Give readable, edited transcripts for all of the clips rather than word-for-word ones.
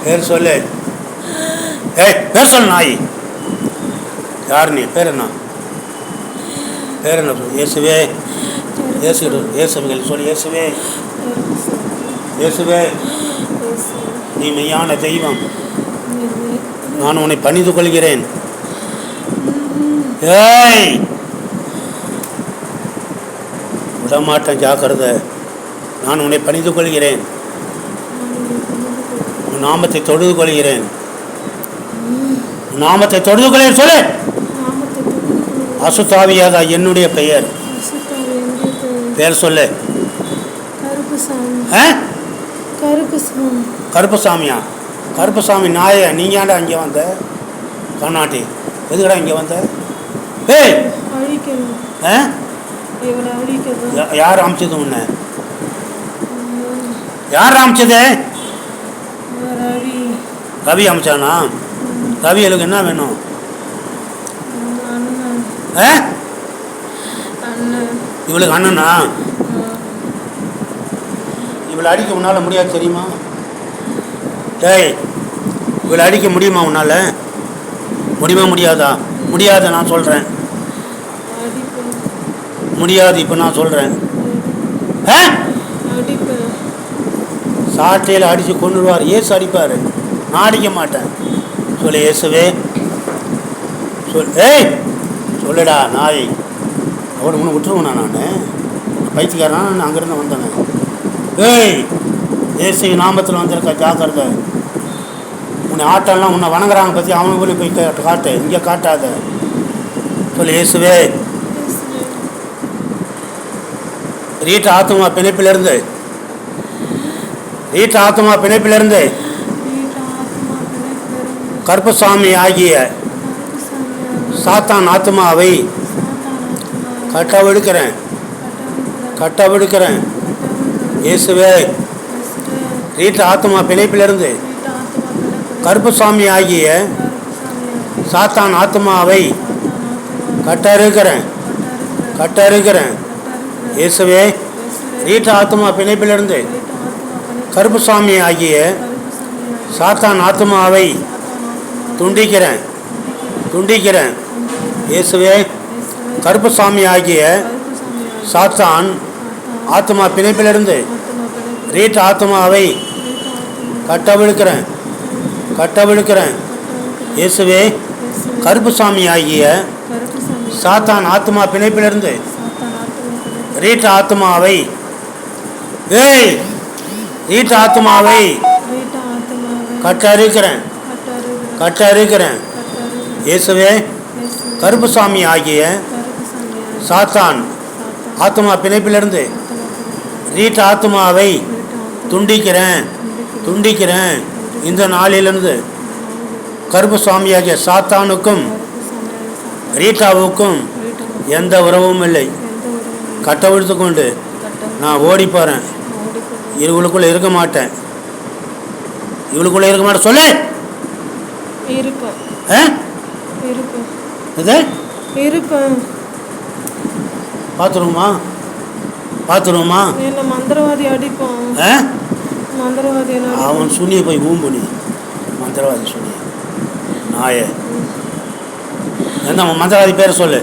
பேர் சொல்லு. ஏய், பேர் சொல்லு நாய். யார் நீ? பேர் என்ன? பேர் என்ன சொல்லு? இயேசுவே. இயேசுவே சொல்லு. இயேசுவே, இயேசுவே, நீ மெய்யான தெய்வம். நான் உன்னை பணிந்து கொள்கிறேன். ஏய், விடமாட்டேன், ஜாக்கிரதை. நான் உன்னை பணிந்து கொள்கிறேன். உன் நாமத்தை தொழுது கொள்கிறேன். நாமத்தை தொழுது கொள்கிறேன் சொல்லு. அசுத்தாவியாக என்னுடைய பெயர். பேர் சொல்லு. கருப்புசாமியா? கருப்புசாமி நாய, நீங்க ஏன்டா இங்கே வந்த? கண்ணாட்டி எதுக்கடா இங்கே வந்த? ஏய், யார் அமிச்சது உன்னை? யார் அமிச்சது? ரவி அமிச்சானா? ரவிகளுக்கு என்ன வேணும்? இவளுக்கு அண்ணனா? இவளை அடிக்க உன்னால முடியாது தெரியுமா? டேய், இவளை அடிக்க முடியுமா உன்னால? முடியுமா முடியாதா? முடியாத, நான் சொல்றேன் முடியாது. இப்போ நான் சொல்றேன், சாட்டையில் அடிச்சு கொண்டுருவார். ஏசு அடிப்பாரு, நான் அடிக்க மாட்டேன். சொல்லு இயேசுவே. சொல். ஏய், சொல்லுடா நாய். அவனை ஒன்று விட்டுருவேண்ணா? நான் பைத்தியக்காரனா? நான் அங்கேருந்து வந்தேன். ஏய், இயேசு நாமத்தில் வந்திருக்க, ஜாக்கிரதை. உன்னை ஆட்டெல்லாம் உன்னை வணங்குறாங்க பற்றி அவனுக்கு போய் காட்டு, இங்கே காட்டாத. சொல்லு இயேசுவே. ரீட் ஆத்துமா பிணைப்பிலிருந்து, ரீட் ஆத்துமா பிணைப்பிலிருந்து கருப்பசாமி ஆகிய சாத்தான் ஆத்மாவை கட்டவிடுக்கிறேன், கட்டவிடுக்கிறேன். இயேசுவே. ரீட் ஆத்மா பிணைப்பிலிருந்து கருப்பசாமி ஆகிய சாத்தான் ஆத்மாவை கட்டறுக்கிறேன், கட்டறுக்கிறேன். இயேசுவே. ரீட் ஆத்மா பிணைப்பிலிருந்து கருப்பசாமி ஆகிய சாத்தான் ஆத்மாவை துண்டிக்கிறேன், துண்டிக்கிறேன். இயேசுவே. கருப்பசாமி ஆகிய சாத்தான் ஆத்மா பிணைப்பிலிருந்து ரீட் ஆத்மாவை கட்டவிழுக்கிறேன், கட்டவிழுக்கிறேன். இயேசுவே. கருப்பசாமி ஆகிய சாத்தான் ஆத்மா பிணைப்பிலிருந்து ரீட் ஆத்மாவை, ஏய், ரீட் ஆத்மாவை கட்டறுக்கிறேன், கட்டறுக்கிறேன். இயேசுவே. கருப்பசாமி ஆகிய சாத்தான் ஆத்மா பிணைப்பிலிருந்து ரீட் ஆத்மாவை துண்டிக்கிறேன், துண்டிக்கிறேன். இந்த நாளிலிருந்து கருப்பசாமி ஆகிய சாத்தானுக்கும் ரீட்டாவுக்கும் எந்த உறவும் இல்லை. கட்டவிழ்த்து கொண்டு நான் ஓடி போகிறேன். இவளுக்குள்ளே இருக்க மாட்டேன், இவளுக்குள்ளே இருக்க மாட்டேன். சொல்லு. பார்த்துருவோமா? பார்த்துருவோமா? மந்திரவாதி அடிப்பான். அவன் சுனியை போய் ஊம்புனி. மந்திரவாதி சுனி நாய. எந்த மந்திரவாதி பேரை சொல்லு.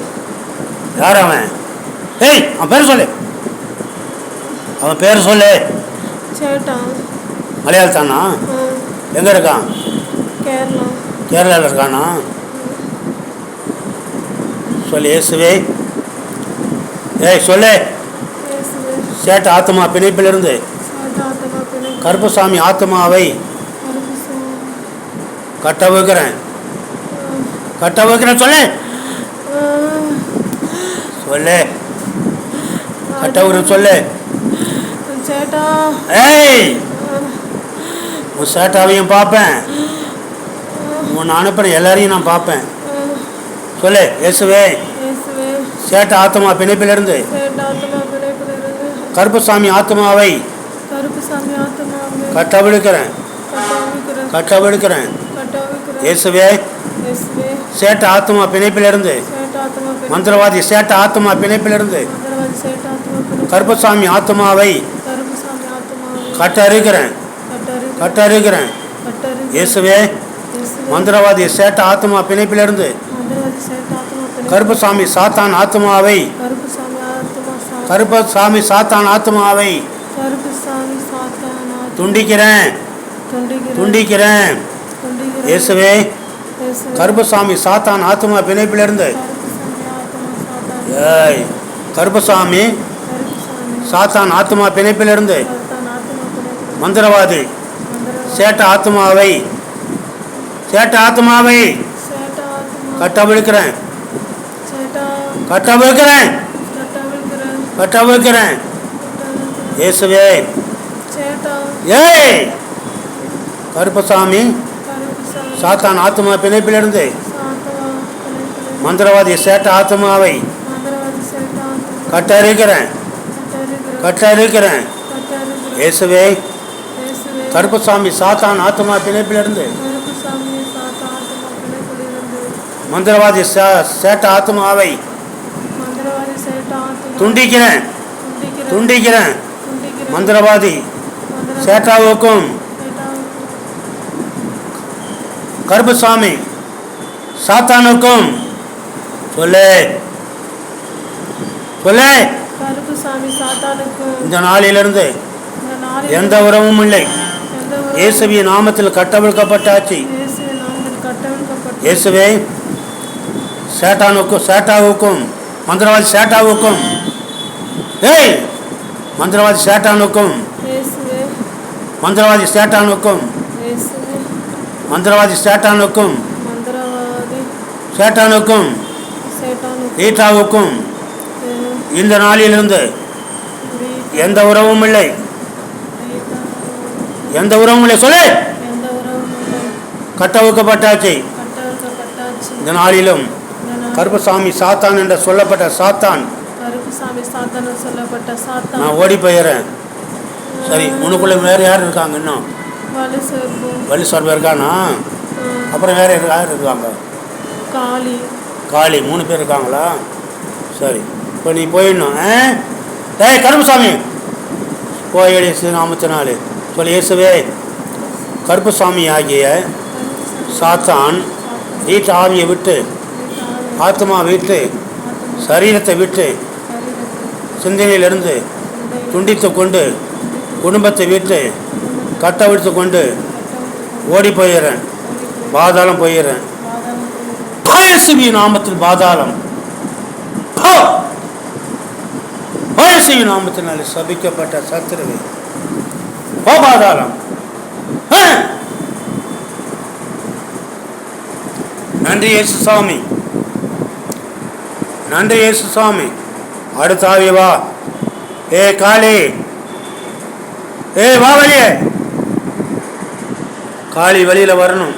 யார் அவன்? ஏய், அவன் பேர் சொல்லு. அவன் பேர் சொல்லு. மலையாளத்தானா? எங்கே இருக்கான்? கேரளாவில் இருக்கானா? சொல்லு இயேசுவே. ஏய், சொல்லு. சேட்ட ஆத்மா பிணைப்பிலிருந்து கருப்பசாமி ஆத்மாவை கட்ட வைக்கிறேன், கட்ட வைக்கிறேன். சொல்லு, சொல்லு. கட்ட வைக்கிறேன் சொல்லு. ஏய், உன் சேட்டாவையும் பார்ப்பேன், உன்னை அனுப்புன எல்லாரையும் நான் பார்ப்பேன். சொல்லு இயேசுவே. சேட்ட ஆத்மா பிணைப்பிலிருந்து கருப்பசாமி ஆத்மாவை கட்டவிழுக்கிறேன், கட்டவிழுக்கிறேன். இயேசுவே. சேட்ட ஆத்மா பிணைப்பிலிருந்து மந்திரவாதி சேட்ட ஆத்மா பிணைப்பிலிருந்து கருப்பசாமி ஆத்மாவை கட்டறுக்கிறேன், கட்டறுக்கிறேன். கட்டறிகிறேன். இயேசுவே இயேசுவே, மந்திரவாதி சேட்ட ஆத்மா பிணைப்பிலிருந்து மந்திரவாதி சேட்ட ஆத்துமா பிணைப்பு. கருப்பசாமி சாத்தான் ஆத்மாவை கருப்புசாமி ஆத்துமா கருப்பசாமி சாத்தான் ஆத்மாவை கருப்புசாமி சாத்தானா துண்டிக்கிறேன் துண்டிக்கிறேன். துண்டிக்கிறேன். துண்டிக்கிறேன். இயேசுவே இயேசுவே, கருப்பசாமி சாத்தான் ஆத்மா பிணைப்பிலிருந்து கருப்புசாமி ஆத்துமா சாத்தானா ஏய் கருப்பசாமி கருப்புசாமி சாத்தான் ஆத்மா பிணைப்பிலிருந்து சாத்தான் ஆத்துமா பிணைப்பு. மந்திரவாதி மந்திரவாதி சேட்ட ஆத்மாவை சேட்ட ஆத்மாவை சேட்ட ஆத்துமா கட்டவிழ்க்கிறேன் சேட்டா கட்டவிழ்க்கிறேன் கட்டவிழ்கிறேன். கட்டவிழ்க்கிறேன். இயேசுவே சேட்டா ஏய் கருப்பசாமி கருப்புசாமி சாத்தான் ஆத்மா பிணைப்பிலிருந்து சாத்தமா பிணைப்பு. மந்திரவாதி சேட்ட ஆத்மாவை மந்திரவாதி சேட்ட ஆத்துமா கட்டறிக்கிறேன் கட்டறிகிறேன். கட்டறிக்கிறேன். கட்டறிகிறேன். இயேசுவே இயேசுவே, கருப்பசாமி சாத்தான் ஆத்மா பிணைப்பிலிருந்து கருப்புசாமி சாத்தா ஆத்துமா பிணைப்பிலிருந்து மந்திரவாதி சேட்ட ஆத்மாவை மந்திரவாதி சேட்ட ஆத்துமா துண்டிக்கிறேன் துண்டிக்கிறேன். துண்டிக்கிறேன். துண்டிக்கிறேன். மந்திரவாதி மந்திரவாதி சேட்டாவுக்கும் சேட்டாவுக்கும் கருப்பசாமி சாத்தானுக்கும் சொல்லு சொல்லு. கருப்புசாமி சாத்தானுக்கும் இந்த நாளிலிருந்து இந்த நாளில் எந்த உறவும் இல்லை. எந்த ஒரு இயேசுவின் நாமத்தில் கட்டவிழ்க்கப்பட்டாச்சு. இயேசுவின் நாமத்தில் கட்டவிழ்க்கப்பட்டு இயேசுவே சேட்டாவுக்கும் மந்திரவாதி சேட்டாவுக்கும் ஏய் மந்திரவாதி சேட்டானுக்கும் இயேசுவே, மந்திரவாதி சேட்டானுக்கும் இயேசுவே, மந்திரவாதி சேட்டானுக்கும் மந்திரவாதி சேட்டானுக்கும் சேட்டானுக்கும் ரீட்டாவுக்கும் இந்த நாளிலிருந்து எந்த உறவும் இல்லை. எந்த உறவும் இல்லை சொல்லு. எந்த உறவும் இல்லை. கட்டவிழ்க்கப்பட்டாச்சு. கட்டவிழ்க்கப்பட்டாச்சு. இந்த நாளிலும் இந்த நாள் கருப்பசாமி சாத்தான் என்று சொல்லப்பட்ட சாத்தான் கருப்புசாமி சாத்தான சொல்லப்பட்ட சாத்தான் நான் ஓடி போயிடுறேன். சரி உனக்குள்ள வேறு யார் இருக்காங்க? இன்னும் வலு சேர்ப்பு வள்ளி சார்பு இருக்கானா? அப்புறம் வேறு யார் இருக்காங்க? காளி காளி 3 பேர் இருக்காங்களா? சரி இப்போ நீ போயிடணும். டேய் கருப்பசாமி போயடி நாமத்தினாலே சொல்லி இயேசுவே கருப்பசாமி ஆகிய சாத்தான் வீட்டு ஆவியை விட்டு ஆத்மா விட்டு சரீரத்தை விட்டு சிந்தனையிலிருந்து துண்டித்து கொண்டு குடும்பத்தை விட்டு கட்டவிழ்த்து கொண்டு ஓடி போயிடுறேன். பாதாளம் போயிடுறேன். இயேசுவி நாமத்தில் பாதாளம் இயேசுவி நாமத்தினாலே சபிக்கப்பட்ட சத்துருவே போ பாதாளம். நன்றி இயேசு சாமி, நன்றி இயேசு சாமி. அடுத்த ஆவி வா. ஏ காளி வா வெளியே. காளி வெளியில வரணும்.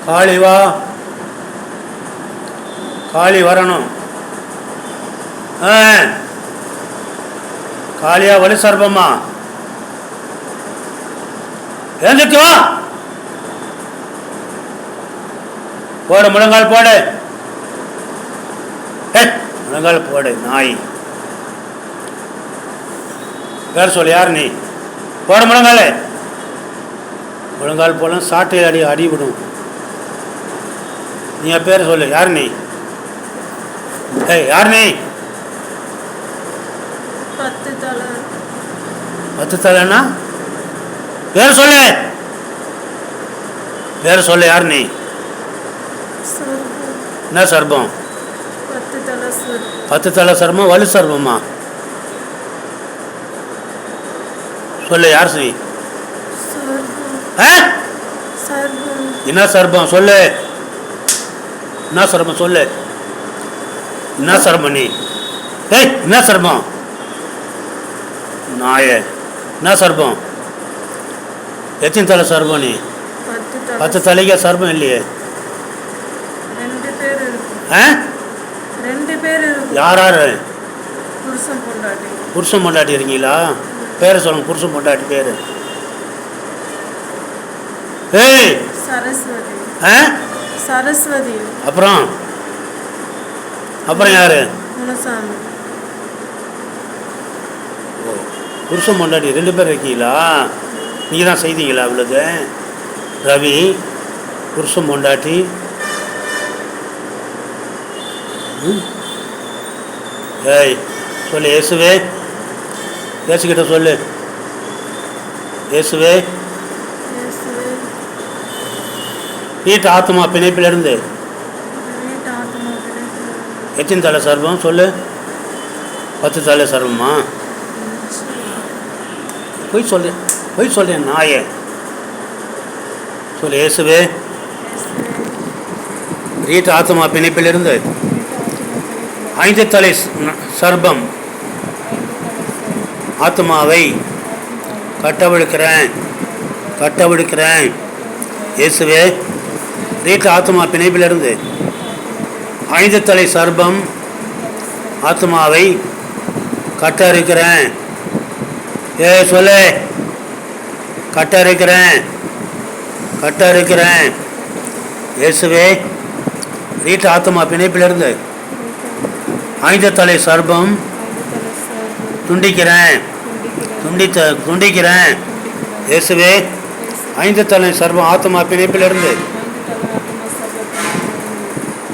காளி வா. காளி வரணும். காளியா வலி சர்பமா எழுந்துக்கு வா. போடு முழங்கால் போடு. முழங்கால் போடு நாய். பேர் சொல்லு. யார் நீ? போட முழங்கால். முழங்கால் போல சாட்டையில் அடிவிடும். நீ பேர் சொல்லு. யார் நீ? யார் நீ? 10 தலை. 10 தலைன்னா பேர் சொல்லு. பேர் சொல்லு. யார் நீ? என்ன சர்பம்? 10 தலை சார். 10 தலை சர்பம் வலு சர்பமா? சொல்லு. யார் நீ? என்ன சர்பம் சொல்லு. என்ன சர்பம் சொல்லு. என்ன சர்பம் நீ? என்ன சர்பம்? நாய என்ன சர்பம்? எத்தனை தலை சர்பம் நீ? 10 தலைக்கு சர்பம் இல்லையே. 2 பேர் இருக்கு. 2 பேர் இருக்கு. யார் யார்? புருஷன் பொண்டாட்டி. புருஷன் பொண்டாட்டி இருக்கீங்களா? பேரை சொல்லுங்க. புருஷன் பொண்டாட்டி பேர். சரஸ்வதி. சரஸ்வதி. அப்புறம் அப்புறம் யாரு? முனசாமி. புருஷன் பொண்டாட்டி 2 பேர் இருக்கீங்களா? நீங்கள் தான் செய்தீங்களா அவ்வளோது? ரவி புருஷன் பொண்டாட்டி. ஏய் சொல்லு இயேசுவே, பேசிக்கிட்ட சொல்லு இயேசுவே. இயேசுவே, வீட்டு ஆத்மா பிணைப்பிலிருந்து வீட்டு ஆத்மா பிணைப்பிலிருந்து எத்தனை தலை சர்வம் சொல்லு? 10 தலை சர்வமா? போய் சொல்லேன் நாயே. சொல்லு இயேசுவே, வீட்டு ஆத்மா பிணைப்பிலிருந்து 5 தலை சர்பம் ஆத்மாவை கட்டவிழுக்கிறேன். இயேசுவே, வீட்டு ஆத்மா பிணைப்பிலிருந்து 5 தலை சர்பம் ஆத்மாவை கட்ட இருக்கிறேன். சொல்லு, கட்ட இருக்கிறேன். இயேசுவே, வீட்டு ஆத்மா பிணைப்பிலிருந்து 5 தலை சர்பம் துண்டிக்கிறேன். இயேசுவே, 5 தலை சர்பம் ஆத்மா பிணைப்பிலிருந்து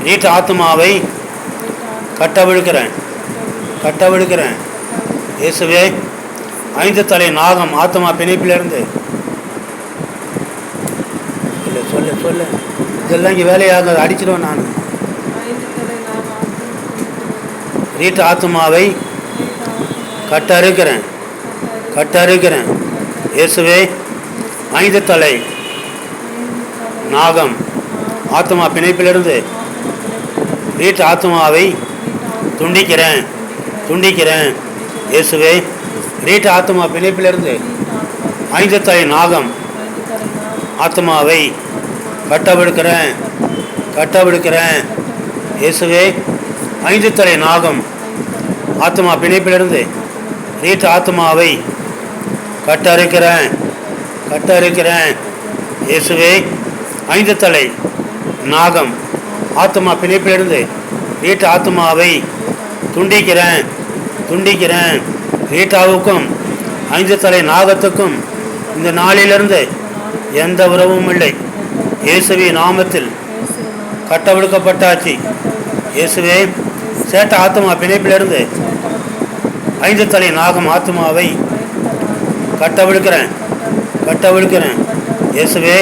வீட்டு ஆத்மாவை கட்டவிழுக்கிறேன். இயேசுவே, 5 தலை நாகம் ஆத்மா பிணைப்பிலிருந்து சொல்லு. இதெல்லாம் இங்கே வேலையாக அடிச்சிடுவேன் நான். வீட்டு ஆத்மாவை கட்ட இருக்கிறேன். இயேசுவே, 5 தலை நாகம் ஆத்மா பிணைப்பிலிருந்து வீட்டு ஆத்மாவை துண்டிக்கிறேன். இயேசுவே, வீட்டு ஆத்மா பிணைப்பிலிருந்து 5 தலை நாகம் ஆத்மாவை கட்டவிழுக்கிறேன். இயேசுவே, 5 தலை நாகம் ஆத்மா பிணைப்பிலிருந்து வீட்டு ஆத்மாவை கட்ட இருக்கிறேன். இயேசுவே, 5 தலை நாகம் ஆத்மா பிணைப்பிலிருந்து வீட்டு ஆத்மாவை துண்டிக்கிறேன். வீட்டாவுக்கும் 5 தலை நாகத்துக்கும் இந்த நாளிலிருந்து எந்த உறவும் இல்லை. இயேசுவின் நாமத்தில் கட்டவிழுக்கப்பட்டாச்சு. இயேசுவே, சேட்ட ஆத்மா பிணைப்பிலிருந்து 5 தலை நாகம் ஆத்மாவை கட்டவிழுக்கிறேன். இயேசுவே,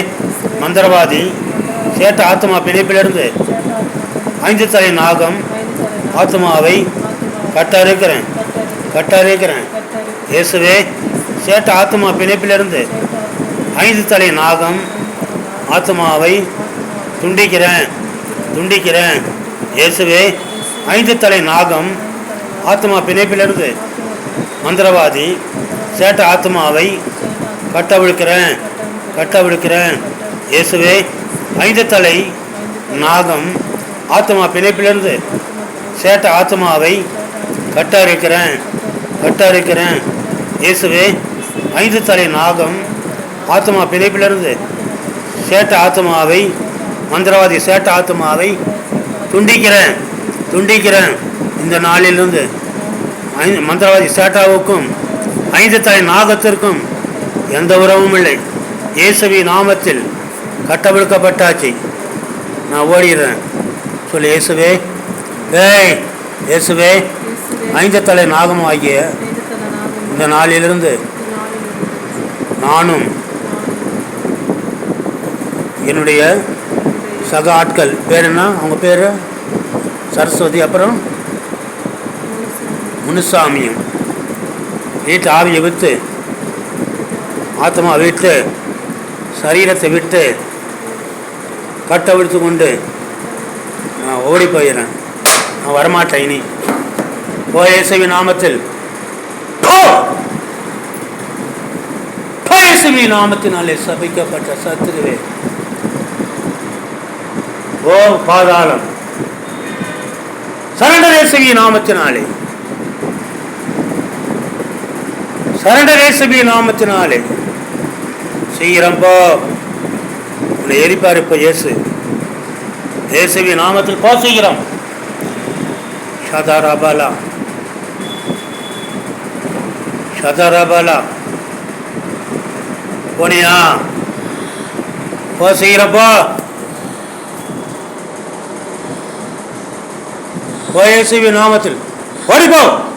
மந்திரவாதி சேட்ட ஆத்மா பிணைப்பிலிருந்து 5 தலை நாகம் ஆத்மாவை கட்ட இருக்கிறேன். இயேசுவே, சேட்ட ஆத்மா பிணைப்பிலிருந்து 5 தலை நாகம் ஆத்மாவை துண்டிக்கிறேன். இயேசுவே, 5 தலை நாகம் ஆத்மா பிணைப்பிலிருந்து மந்திரவாதி சேட்ட ஆத்மாவை கட்டவிழுக்கிறேன். இயேசுவே, 5 தலை நாகம் ஆத்மா பிணைப்பிலிருந்து சேட்ட ஆத்மாவை கட்ட இருக்கிறேன். இயேசுவே, 5 தலை நாகம் ஆத்மா பிணைப்பிலிருந்து சேட்ட ஆத்மாவை மந்திரவாதி சேட்ட ஆத்மாவை துண்டிக்கிறேன். இந்த நாளிலிருந்து மந்திரவாதி சேட்டாவுக்கும் 5 தலை நாகத்திற்கும் எந்த உறவும் இல்லை. இயேசுவின் நாமத்தில் கட்டவிழ்க்கப்பட்டாச்சு. நான் ஓடிடுறேன். சொல்லு இயேசுவே. இயேசுவே, 5 தலை நாகம் ஆகிய இந்த நாளிலிருந்து நானும் என்னுடைய சக ஆட்கள் பேர் என்ன? அவங்க பேர் சரஸ்வதி, அப்புறம் முனுசாமியும் வீட்டு ஆவியை விட்டு ஆத்மா விட்டு சரீரத்தை விட்டு கட்டவிழ்த்து கொண்டு நான் ஓடி போயிடுறேன். நான் வரமாட்டேன் இனி. இயேசுவின் நாமத்தில் இயேசுவின் நாமத்தினாலே சபிக்கப்பட்ட சத்துருவே, ஓ பாதாளம், சரண்டர் இயேசுவின் நாமத்தினாலே, சீக்கிரம் போ. உன்னை எரிப்பார் இப்போ இயேசுவின் நாமத்தில் போ சீக்கிரம். ஷதரபலா போனியா? போ, சீக்கிரம் போ. இயேசுவின் நாமத்தில் ஓடிப்போ.